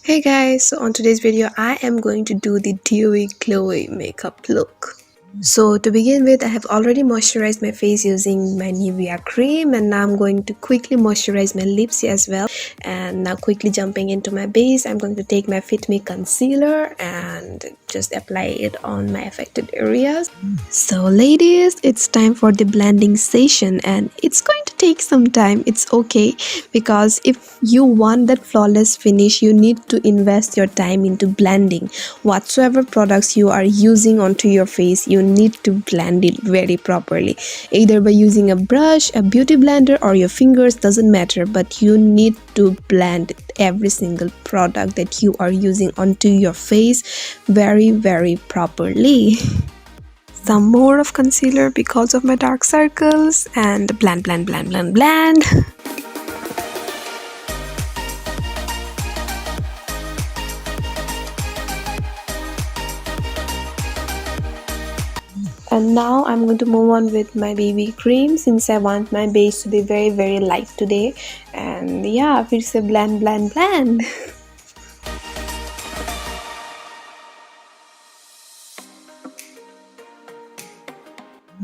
Hey guys, so on today's video I am going to do the DEWY glowy makeup look. So to begin with, I have already moisturized my face using my Nivea cream, and now I'm going to quickly moisturize my lips as well. And now quickly jumping into my base, I'm going to take my Fit Me Concealer and just apply it on my affected areas. So ladies, it's time for the blending session, and it's going to take some time. It's okay, because if you want that flawless finish, you need to invest your time into blending. Whatsoever products you are using onto your face, you need to blend it very properly, either by using a brush, a beauty blender, or your fingers, doesn't matter, but you need to blend every single product that you are using onto your face very properly. Some more of concealer because of my dark circles, and blend. And now I'm going to move on with my BB cream, since I want my base to be very light today. And yeah, it's a blend.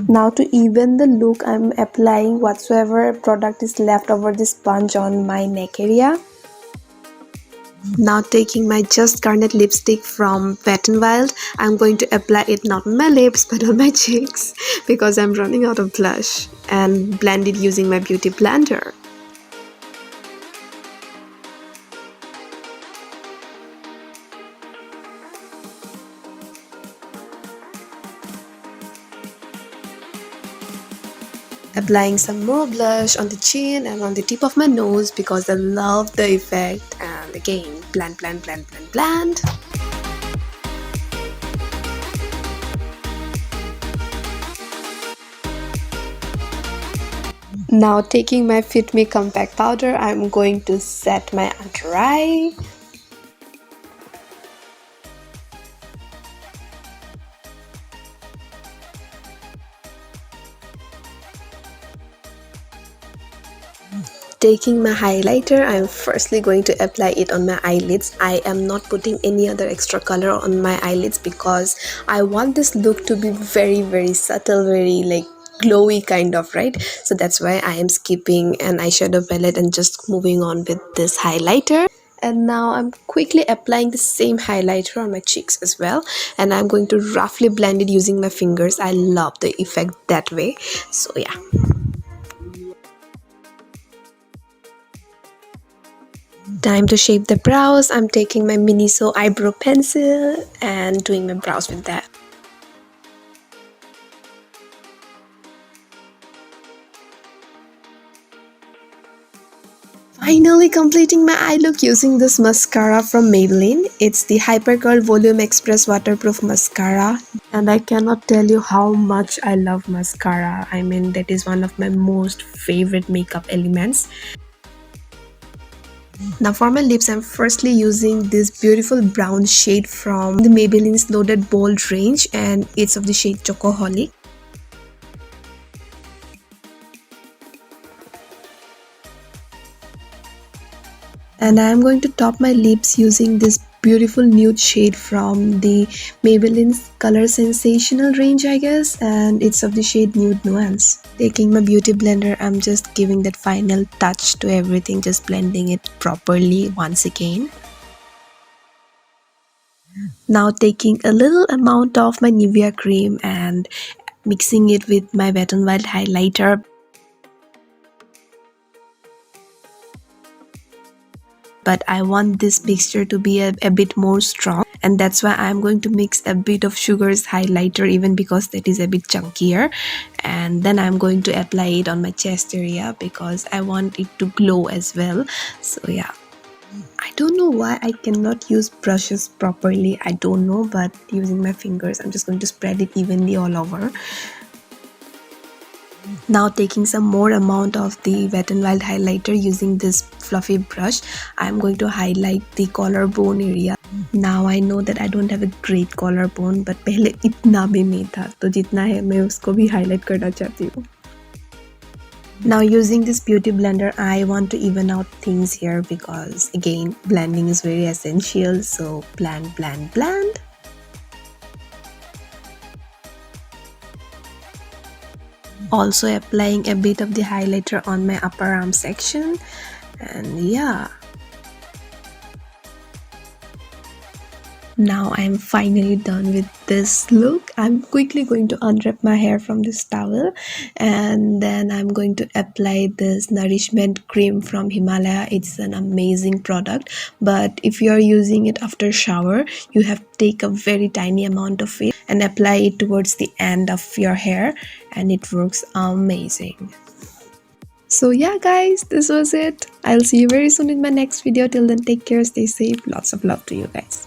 Now to even the look, I'm applying whatsoever product is left over the sponge on my neck area. Now taking my Just Garnet lipstick from Wet n Wild, I'm going to apply it not on my lips but on my cheeks because I'm running out of blush, and blend it using my beauty blender. Applying some more blush on the chin and on the tip of my nose because I love the effect, and again blend. Now taking my Fit Me compact powder, I'm going to set my under eye. Taking my highlighter, I'm firstly going to apply it on my eyelids. I am not putting any other extra color on my eyelids because I want this look to be very subtle, very like glowy kind of, right? So that's why I am skipping an eyeshadow palette and just moving on with this highlighter. And now I'm quickly applying the same highlighter on my cheeks as well, and I'm going to roughly blend it using my fingers. I love the effect that way. So yeah. Time to shape the brows. I'm taking my Miniso eyebrow pencil and doing my brows with that. Finally completing my eye look using this mascara from Maybelline. It's the Hyper Curl Volume Express Waterproof Mascara, and I cannot tell you how much I love mascara. I mean, that is one of my most favorite makeup elements. Now for my lips, I'm firstly using this beautiful brown shade from the Maybelline's LoadedBolds range, and it's of the shade Chocoholic. And I'm going to top my lips using this beautiful nude shade from the Maybelline's Color Sensational range, I guess, and it's of the shade Nude Nuance. Taking my beauty blender, I'm just giving that final touch to everything, just blending it properly once again. Now taking a little amount of my Nivea cream and mixing it with my Wet n Wild highlighter. But I want this mixture to be a bit more strong, and that's why I'm going to mix a bit of Sugar's highlighter, even because that is a bit chunkier, and then I'm going to apply it on my chest area because I want it to glow as well. So yeah, I don't know why I cannot use brushes properly, I don't know, but using my fingers I'm just going to spread it evenly all over. Now taking some more amount of the Wet n Wild highlighter using this fluffy brush, I'm going to highlight the collarbone area. Now I know that I don't have a great collarbone, but पहले इतना भी नहीं था, तो जितना है मैं उसको भी highlight करना चाहती हूँ. Now using this beauty blender, I want to even out things here because again blending is very essential. So blend, blend, blend. Also applying a bit of the highlighter on my upper arm section, and yeah. Now I'm finally done with this look. I'm quickly going to unwrap my hair from this towel, and then I'm going to apply this nourishment cream from Himalaya. It's an amazing product, but if you are using it after shower, you have to take a very tiny amount of it and apply it towards the end of your hair, and it works amazing. So yeah guys, this was it. I'll see you very soon in my next video. Till then, take care, stay safe, lots of love to you guys.